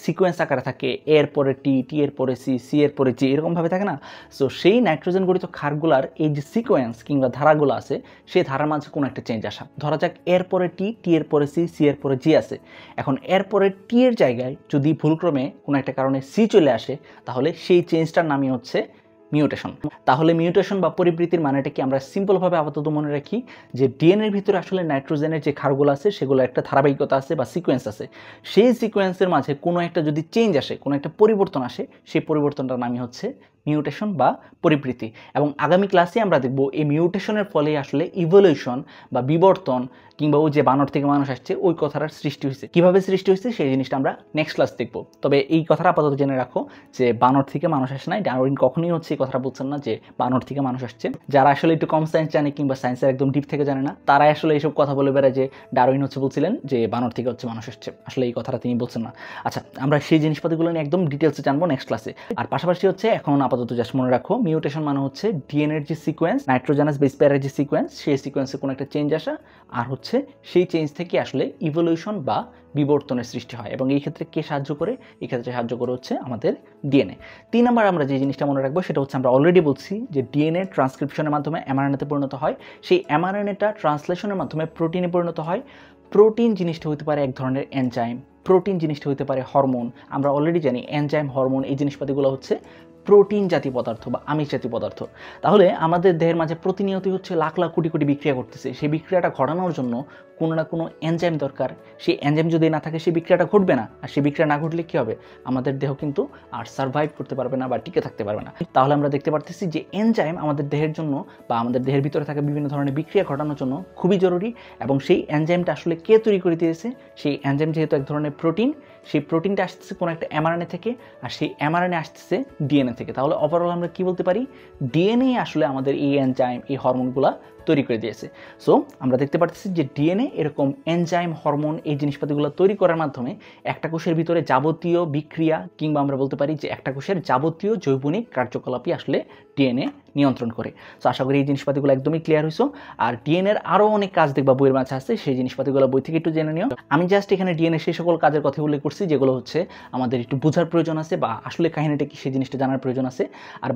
সিকোয়েন্স আকারে থাকে, এর পরে টি, টি এর পরে সি, সি এর পরে জি, এরকমভাবে থাকে না। সো সেই নাইট্রোজেন গঠিত ক্ষারগুলার এই যে সিকোয়েন্স কিংবা ধারাগুলো আছে, সেই ধারার মাঝে কোনো একটা চেঞ্জ আসা। ধরা যাক এর পরে টি, টি এর পরে সি, সি এর পরে জি আছে। এখন এর পরে টি এর জায়গায় যদি ভুলক্রমে কোনো একটা কারণে সি চলে আসে, তাহলে সেই চেঞ্জটার নামই হচ্ছে মিউটেশন। তাহলে মিউটেশন বা পরিবৃত্তির মানেটা কি আমরা সিম্পলভাবে আপাতত মনে রাখি যে ডিএনএর ভিতরে আসলে নাইট্রোজেনের যে ক্ষারগুলো আছে সেগুলো একটা ধারাবাহিকতা আছে বা সিকোয়েন্স আছে। সেই সিকোয়েন্সের মাঝে কোনো একটা যদি চেঞ্জ আসে, কোনো একটা পরিবর্তন আসে, সেই পরিবর্তনটার নামই হচ্ছে মিউটেশন বা পরিবৃত্তি। এবং আগামী ক্লাসে আমরা দেখব এই মিউটেশনের ফলে আসলে ইভলিউশন বা বিবর্তন কিংবা ওই যে বানর থেকে মানুষ আসছে ওই কথাটার সৃষ্টি হয়েছে, কিভাবে সৃষ্টি হয়েছে সেই জিনিসটা আমরা নেক্সট ক্লাস দেখব। তবে এই কথাটা আপাতত জেনে রাখো যে বানর থেকে মানুষ আসে নাই, ডারউইন কখনোই হচ্ছে এই কথাটা বলছেন না যে বানর থেকে মানুষ আসছে। যারা আসলে একটু কম সায়েন্স জানে কিংবা সায়েন্সের একদম ডিপ থেকে জানে না, তারাই আসলে এইসব কথা বলে বেড়ায় যে ডারউইন হচ্ছে বলছিলেন যে বানর থেকে হচ্ছে মানুষ আসছে। আসলে এই কথাটা তিনি বলছেন না। আচ্ছা, আমরা সেই জিনিসপাতিগুলো নিয়ে একদম ডিটেলসে জানবো নেক্সট ক্লাসে। আর পাশাপাশি হচ্ছে এখন আপাতত জাস্ট মনে রাখো মিউটেশন মানে হচ্ছে ডিএনএর যে সিকোয়েন্স, নাইট্রোজেনাস বেস পেয়ারের যে সিকোয়েন্স, সেই সিকোয়েন্সে কোনো একটা চেঞ্জ আসা, আর হচ্ছে সেই চেঞ্জ থেকে আসলে ইভলিউশন বা বিবর্তনের সৃষ্টি হয়। এবং এই ক্ষেত্রে কে সাহায্য করে? এই ক্ষেত্রে সাহায্য করে হচ্ছে আমাদের ডিএনএ। 3 নাম্বার আমরা যে জিনিসটা মনে রাখবো সেটা হচ্ছে আমরা অলরেডি বলছি যে ডিএনএ ট্রান্সক্রিপশনের মাধ্যমে এমআরএনএতে পরিণত হয়, সেই এমআরএনএটা ট্রান্সলেশনের মাধ্যমে প্রোটিনে পরিণত হয়। প্রোটিন জিনিসটা হতে পারে এক ধরনের এনজাইম, প্রোটিন জিনিসটা হতে পারে হরমোন। আমরা অলরেডি জানি এনজাইম, হরমোন এই জিনিসপাতিগুলো হচ্ছে প্রোটিন জাতীয় পদার্থ বা আমিষ জাতীয় পদার্থ। তাহলে আমাদের দেহের মাঝে প্রতিনিয়তই হচ্ছে লাখ লাখ কোটি কোটি বিক্রিয়া করতেছে। সেই বিক্রিয়াটা ঘটানোর জন্য কোনো না কোনো এনজাইম দরকার। সেই এনজাইম যদি না থাকে সেই বিক্রিয়াটা ঘটবে না। আর সেই বিক্রিয়া না ঘটলে কী হবে? আমাদের দেহ কিন্তু আর সার্ভাইভ করতে পারবে না বা টিকে থাকতে পারবে না। তাহলে আমরা দেখতে পারতেছি যে এনজাইম আমাদের দেহের জন্য বা আমাদের দেহের ভিতরে থাকা বিভিন্ন ধরনের বিক্রিয়া ঘটানোর জন্য খুবই জরুরি। এবং সেই এনজাইমটা আসলে কে তৈরি করে দিয়েছে? সেই এনজাইম যেহেতু এক ধরনের প্রোটিন, সেই প্রোটিনটা আসতেছে কোনো একটা এমআরএনএ থেকে, আর সেই এমআরএনএ আসতেছে ডিএনএ থেকে। তাহলে ওভারঅল আমরা কি বলতে পারি? ডিএনএ আসলে আমাদের এই এনজাইম, এই হরমোনগুলো তৈরি করে দিয়েছে। সো আমরা দেখতে পাচ্ছি যে ডিএনএ এরকম এনজাইম, হরমোন এই জিনিসপাতিগুলো তৈরি করার মাধ্যমে একটা কোষের ভিতরে যাবতীয় বিক্রিয়া কিংবা আমরা বলতে পারি যে একটা কোষের যাবতীয় জৈবনিক কার্যকলাপই আসলে ডিএনএ নিয়ন্ত্রণ করে। সো আশা করি এই জিনিসপাতিগুলো একদমই ক্লিয়ার হয়েছো। আর ডিএনএর আরও অনেক কাজ দেখবা বইয়ের মাঝে আছে, সেই জিনিসপাতিগুলো বই থেকে একটু জেনে নিও। আমি জাস্ট এখানে ডিএনএ সেই সকল কাজের কথা উল্লেখ করছি যেগুলো হচ্ছে আমাদের একটু বোঝার প্রয়োজন আছে বা আসলে কাহিনীটা কি সেই জিনিসটা জানার প্রয়োজন আছে। আর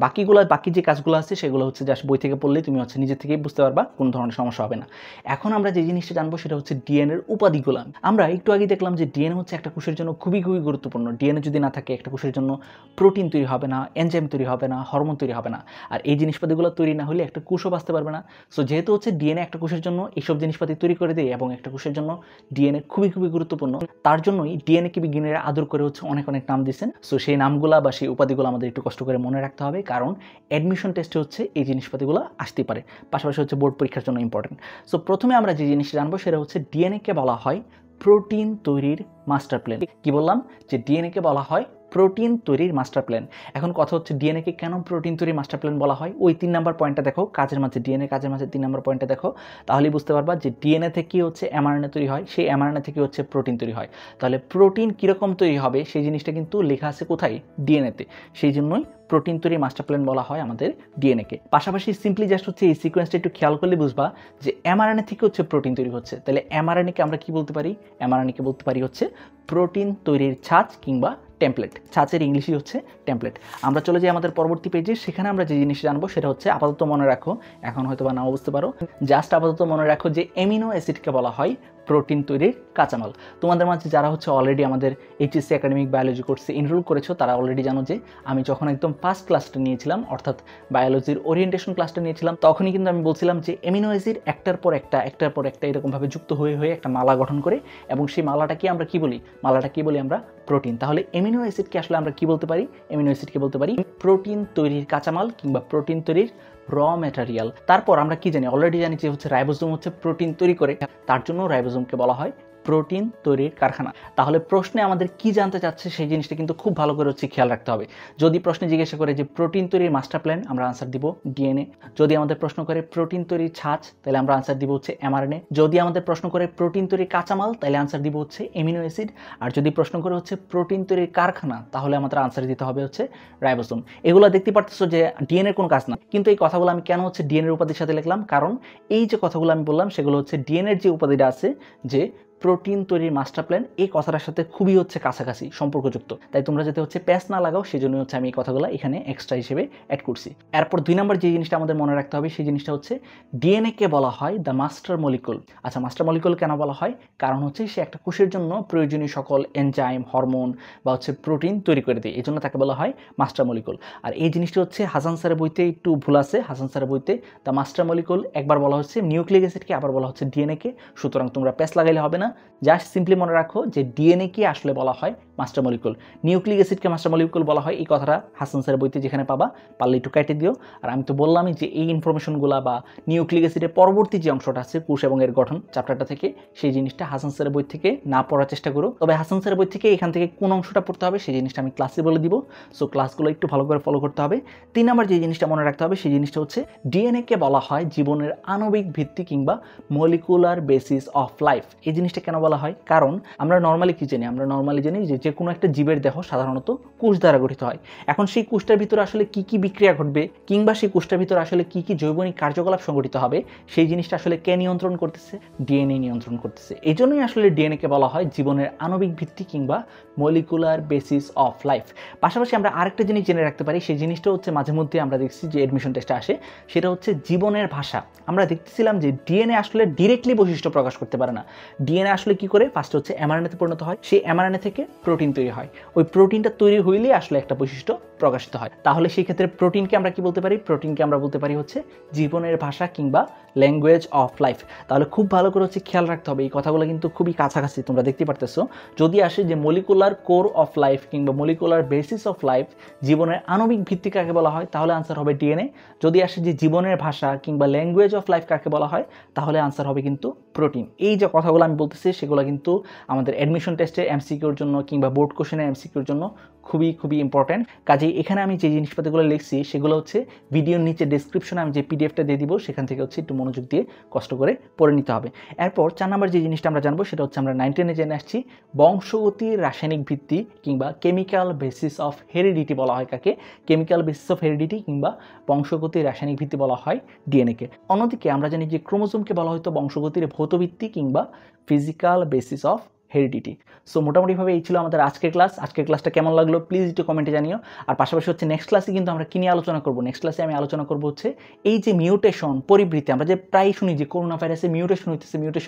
বাকি যে কাজগুলো আছে সেগুলো হচ্ছে জাস্ট বই থেকে পড়লেই তুমি হচ্ছে নিজে থেকেই বুঝতে পারবা, কোনো ধরনের সমস্যা হবে না। এখন আমরা যে জিনিসটা জানবো সেটা হচ্ছে ডিএনএর উপাদিগুলো। আমরা একটু আগে দেখলাম যে ডিএনএ হচ্ছে একটা কোষের জন্য খুবই খুবই গুরুত্বপূর্ণ। ডিএনএ যদি না থাকে একটা কোষের জন্য প্রোটিন তৈরি হবে না, এনজাইম তৈরি হবে না, হরমোন তৈরি হবে না। আর এই জিনিসপাতিগুলো তৈরি না হলে একটা কোষও বাঁচতে পারবে না। সো যেহেতু হচ্ছে ডিএনএ একটা কোষের জন্য এইসব জিনিসপাতি তৈরি করে দেয় এবং একটা কোষের জন্য ডিএনএ খুবই খুবই গুরুত্বপূর্ণ, তার জন্যই ডিএনএকে বিজ্ঞানীরা আদর করে হচ্ছে অনেক অনেক নাম দিচ্ছেন। সো সেই নামগুলা বা সেই উপাধিগুলো আমাদের একটু কষ্ট করে মনে রাখতে হবে, কারণ অ্যাডমিশন টেস্টে হচ্ছে এই জিনিসপাতিগুলো আসতে পারে, পাশাপাশি হচ্ছে বোর্ড পরীক্ষার জন্য ইম্পর্টেন্ট। সো প্রথমে আমরা যে জিনিসটা জানবো সেটা হচ্ছে ডিএনএকে বলা হয় প্রোটিন তৈরির মাস্টার প্ল্যান। কি বললাম? যে ডিএনএকে বলা হয় প্রোটিন তৈরির মাস্টার প্ল্যান। এখন কথা হচ্ছে ডিএনএকে কেন প্রোটিন তৈরির মাস্টার প্ল্যান বলা হয়? ওই 3 নাম্বার পয়েন্টটা দেখো, কাজের মাঝে ডিএনএ কাজের মাঝে 3 নাম্বার পয়েন্টটা দেখো, তাহলেই বুঝতে পারবা যে ডিএনএ থেকে হচ্ছে এমআরএনএ তৈরি হয়, সেই এমআরএনএ থেকে হচ্ছে প্রোটিন তৈরি হয়। তাহলে প্রোটিন কীরকম তৈরি হবে সেই জিনিসটা কিন্তু লেখা আছে কোথায়? ডিএনএতে। সেই জন্যই প্রোটিন তৈরির মাস্টার প্ল্যান বলা হয় আমাদের ডিএনএকে। পাশাপাশি সিম্পলি জাস্ট হচ্ছে এই সিকোয়েন্সটা একটু খেয়াল করলে বুঝবা যে এমআরএনএ থেকে হচ্ছে প্রোটিন তৈরি হচ্ছে। তাহলে এমআরএনএকে আমরা কি বলতে পারি? এমআরএনএকে বলতে পারি হচ্ছে প্রোটিন তৈরির ছাঁচ কিংবা টেমপ্লেট। ছাঁচের ইংলিশই হচ্ছে টেমপ্লেট। আমরা চলে যাই আমাদের পরবর্তী পেজে, সেখানে আমরা যে জিনিস জানবো সেটা হচ্ছে আপাতত মনে রাখো, এখন হয়তো বা নাও বুঝতে পারো, জাস্ট আপাতত মনে রাখো যে অ্যামিনো অ্যাসিডকে বলা হয় প্রোটিন তৈরির কাঁচামাল। তোমাদের মাঝে যারা হচ্ছে অলরেডি আমাদের এইচএসসি একাডেমিক বায়োলজি কোর্সে এনরোল করেছো তারা অলরেডি জানো যে আমি যখন একদম ফার্স্ট ক্লাসটা নিয়েছিলাম, অর্থাৎ বায়োলজির ওরিয়েন্টেশন ক্লাসটা নিয়েছিলাম, তখনই কিন্তু আমি বলছিলাম যে অ্যামিনো অ্যাসিড একটার পর একটা এরকমভাবে যুক্ত হয়ে একটা মালা গঠন করে, এবং সেই মালাটাকে আমরা কি বলি? মালাটাকে বলি আমরা প্রোটিন। তাহলে অ্যামিনো অ্যাসিডকে আসলে আমরা কি বলতে পারি? অ্যামিনো অ্যাসিডকে বলতে পারি প্রোটিন তৈরির কাঁচামাল কিংবা প্রোটিন তৈরির র ম্যাটেরিয়াল। তারপর আমরা কি জানি? অলরেডি জানি যে হচ্ছে রাইবোজোম হচ্ছে প্রোটিন তৈরি করে, তার জন্য রাইবোজোমকে বলা হয় প্রোটিন তৈরির কারখানা। তাহলে প্রশ্নে আমাদের কি জানতে চাচ্ছে সেই জিনিসটা কিন্তু খুব ভালো করে হচ্ছে খেয়াল রাখতে হবে। যদি প্রশ্নে জিজ্ঞাসা করে যে প্রোটিন তৈরির মাস্টার প্ল্যান, আমরা আনসার দিব ডিএনএ। যদি আমাদের প্রশ্ন করে প্রোটিন তৈরির ছাঁচ, তাহলে আমরা আনসার দিব হচ্ছে এমআরএনএ। যদি আমাদের প্রশ্ন করে প্রোটিন তৈরির কাঁচামাল, তাহলে আনসার দিব হচ্ছে এমিনো অ্যাসিড। আর যদি প্রশ্ন করে হচ্ছে প্রোটিন তৈরির কারখানা, তাহলে আমাদের আনসার দিতে হবে হচ্ছে রাইবোজোম। এগুলো দেখতে পারতেছো যে ডিএনএর কোনো কাজ না, কিন্তু এই কথাগুলো আমি কেন হচ্ছে ডিএনএর উপাধির সাথে লিখলাম? কারণ এই যে কথাগুলো আমি বললাম সেগুলো হচ্ছে ডিএনএর যে উপাধিটা আছে, যে প্রোটিন তৈরির মাস্টার প্ল্যান, এই কথাটার সাথে খুবই হচ্ছে কাছাকাছি সম্পর্কযুক্ত। তাই তোমরা যাতে হচ্ছে প্যাচ না লাগাও, সেই জন্য হচ্ছে আমি এই কথাগুলো এখানে এক্সট্রা হিসেবে অ্যাড করছি। এরপর 2 নম্বর যে জিনিসটা আমাদের মনে রাখতে হবে সেই জিনিসটা হচ্ছে ডিএনএকে বলা হয় দ্য মাস্টার মলিকুল। আচ্ছা, মাস্টার মলিকুল কেন বলা হয়? কারণ হচ্ছে সে একটা কোষের জন্য প্রয়োজনীয় সকল এনজাইম, হরমোন বা হচ্ছে প্রোটিন তৈরি করে দেয়, এই জন্য তাকে বলা হয় মাস্টার মলিকুল। আর এই জিনিসটা হচ্ছে হাসান স্যারের বইতে একটু ভুল আছে। হাসান স্যারের বইতে দ্য মাস্টার মলিকুল একবার বলা হচ্ছে নিউক্লিক অ্যাসিডকে, আবার বলা হচ্ছে ডিএনএকে। সুতরাং তোমরা প্যাচ লাগাইলে হবে না, জাস্ট সিম্পলি মনে রাখো যে ডিএনএ কি আসলে বলা হয় মাস্টার মলিকুল, নিউক্লিক অ্যাসিডকে মাস্টার মলিকুল বলা হয়। এই কথাটা হাসান স্যারের বইতে যেখানে পাবা, পারলে একটু কেটে দিও। আর আমি তো বললামই যে এই ইনফরমেশনগুলো বা নিউক্লিক অ্যাসিডের পরবর্তী যে অংশটা আছে কোষ এবং এর গঠন চ্যাপ্টারটা থেকে, সেই জিনিসটা হাসান স্যারের বই থেকে না পড়ার চেষ্টা করো। তবে হাসান স্যারের বই থেকে এখান থেকে কোন অংশটা পড়তে হবে সেই জিনিসটা আমি ক্লাসে বলে দিব। সো ক্লাসগুলো একটু ভালো করে ফলো করতে হবে। 3 নম্বর যে জিনিসটা মনে রাখতে হবে সেই জিনিসটা হচ্ছে ডিএনএকে বলা হয় জীবনের আণবিক ভিত্তি কিংবা মলিকুলার বেসিস অফ লাইফ। এই জিনিসটা কেন বলা হয়? কারণ আমরা নর্মালি কি জানি? আমরা নর্মালি জানি যে কোনো একটা জীবের দেহ সাধারণত কোষ দ্বারা গঠিত হয়। এখন সেই কোষটার ভিতরে আসলে কি কি বিক্রিয়া ঘটবে কিংবা সেই কোষটার ভিতরে আসলে কি কি জৈবনিক কার্যকলাপ সংঘটিত হবে, সেই জিনিসটা আসলে কে নিয়ন্ত্রণ করতেছে? ডিএনএ নিয়ন্ত্রণ করতেছে। এই জন্যই আসলে ডিএনএকে বলা হয় জীবনের আণবিক ভিত্তি কিংবা মলিকুলার বেসিস অফ লাইফ। পাশাপাশি আমরা আরেকটা জিনিস জেনে রাখতে পারি, সেই জিনিসটা হচ্ছে মাঝে মধ্যে আমরা দেখছি যে এডমিশন টেস্টে আসে, সেটা হচ্ছে জীবনের ভাষা। আমরা দেখতেছিলাম যে ডিএনএ আসলে ডিরেক্টলি বৈশিষ্ট্য প্রকাশ করতে পারে না। ডিএনএ আসলে কি করে? ফার্স্ট হচ্ছে এমআরএনএতে পরিণত হয়, সেই এমআরএনএ থেকে প্রোটিন তৈরি হয়। ওই প্রোটিনটা তৈরি হইলেই আসলে একটা বৈশিষ্ট্য প্রকাশিত হয়। তাহলে সেই ক্ষেত্রে প্রোটিনকে আমরা কি বলতে পারি? প্রোটিনকে আমরা বলতে পারি হচ্ছে জীবনের ভাষা কিংবা ল্যাঙ্গুয়েজ অফ লাইফ। তাহলে খুব ভালো করে হচ্ছে খেয়াল রাখতে হবে, এই কথাগুলো কিন্তু খুবই কাছাকাছি, তোমরা দেখতে পারতেছো। যদি আসে যে মলিকুলার কোর অফ লাইফ কিংবা মলিকুলার বেসিস অফ লাইফ, জীবনের আণবিক ভিত্তি কাকে বলা হয়, তাহলে আনসার হবে ডিএনএ। যদি আসে যে জীবনের ভাষা কিংবা ল্যাঙ্গুয়েজ অফ লাইফ কাকে বলা হয়, তাহলে আনসার হবে কিন্তু প্রোটিন। এই যে কথাগুলো আমি বলতেছি সেগুলো কিন্তু আমাদের অ্যাডমিশন টেস্টে এমসিকিউর জন্য কিংবা বোর্ড কোশ্চেনে এমসিকিউর জন্য খুবই খুবই ইম্পর্টেন্ট। কাজেই এখানে আমি যে জিনিসপাতিগুলো লিখছি সেগুলো হচ্ছে ভিডিওর নিচে ডেসক্রিপশনে আমি যে পিডিএফটা দিয়ে দিব, সেখান থেকে হচ্ছে একটু মনোযোগ দিয়ে কষ্ট করে পড়ে নিতে হবে। এরপর 4 নম্বর যে জিনিসটা আমরা জানবো সেটা হচ্ছে আমরা 9-10-এ জেনে আসছি বংশগতির রাসায়নিক ভিত্তি কিংবা কেমিক্যাল বেসিস অফ হেরিডিটি বলা হয় কাকে? কেমিক্যাল বেসিস অফ হেরিডিটি কিংবা বংশগতির রাসায়নিক ভিত্তি বলা হয় ডিএনএকে। অন্যদিকে আমরা জানি যে ক্রোমোজোমকে বলা হয়তো বংশগতির ভৌতভিত্তি কিংবা physical basis of heredity. So মোটামুটিভাবে এই ছিল আমাদের আজকের ক্লাস। আজকের ক্লাসটা কেমন লাগলো প্লিজ একটু কমেন্টে জানিও। আর পাশাপাশি হচ্ছে নেক্সট ক্লাসে কিন্তু আমরা কি নিয়ে আলোচনা করবো? নেক্সট ক্লাসে আমি আলোচনা করবো হচ্ছে এই যে মিউটেশন, পরিবৃত্তি, আমরা যে প্রায় শুনি যে করোনা ভাইরাসে মিউটেশন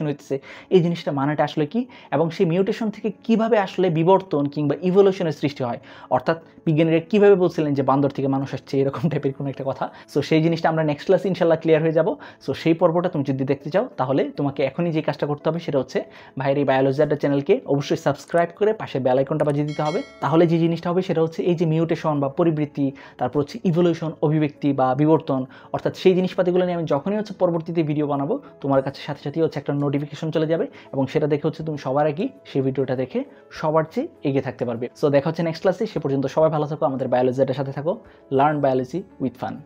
হইতেছে, এই জিনিসটা মানেটা আসলে কি, এবং সেই মিউটেশন থেকে কিভাবে আসলে বিবর্তন কিংবা ইভলিউশনের সৃষ্টি হয়, অর্থাৎ বিজ্ঞানীরা কিভাবে বলছিলেন যে বান্দর থেকে মানুষ আসছে, এরকম টাইপের কোনো একটা কথা। সো সেই জিনিসটা আমরা নেক্সট ক্লাসে ইনশাল্লাহ ক্লিয়ার হয়ে যাব। সো সেই পর্বটা তুমি যদি দেখতে চাও তাহলে তোমাকে এখনই যে কাজটা করতে হবে সেটা হচ্ছে ভাইয়ের এই বায়োলজি আড্ডা চ্যানেলকে অবশ্যই সাবস্ক্রাইব করে পাশে বেল আইকনটা বাজিয়ে দিতে হবে। তাহলে যে জিনিসটা হবে সেটা হচ্ছে এই যে মিউটেশন বা পরিবৃত্তি, তারপর হচ্ছে ইভলিউশন, অভিব্যক্তি বা বিবর্তন, অর্থাৎ সেই জিনিসপাতিগুলো নিয়ে আমি যখনই হচ্ছে পরবর্তীতে ভিডিও বানাবো তোমার কাছে সাথে সাথেই হচ্ছে একটা নোটিফিকেশন চলে যাবে, এবং সেটা দেখে হচ্ছে তুমি সবার আগে সেই ভিডিওটা দেখে সবার চেয়ে এগিয়ে থাকতে পারবে। সো দেখা হচ্ছে নেক্সট ক্লাসে। সে পর্যন্ত সবাই ভালো থাকো, আমাদের বায়োলজি আড্ডার সাথে থাকো। Learn biology with fun.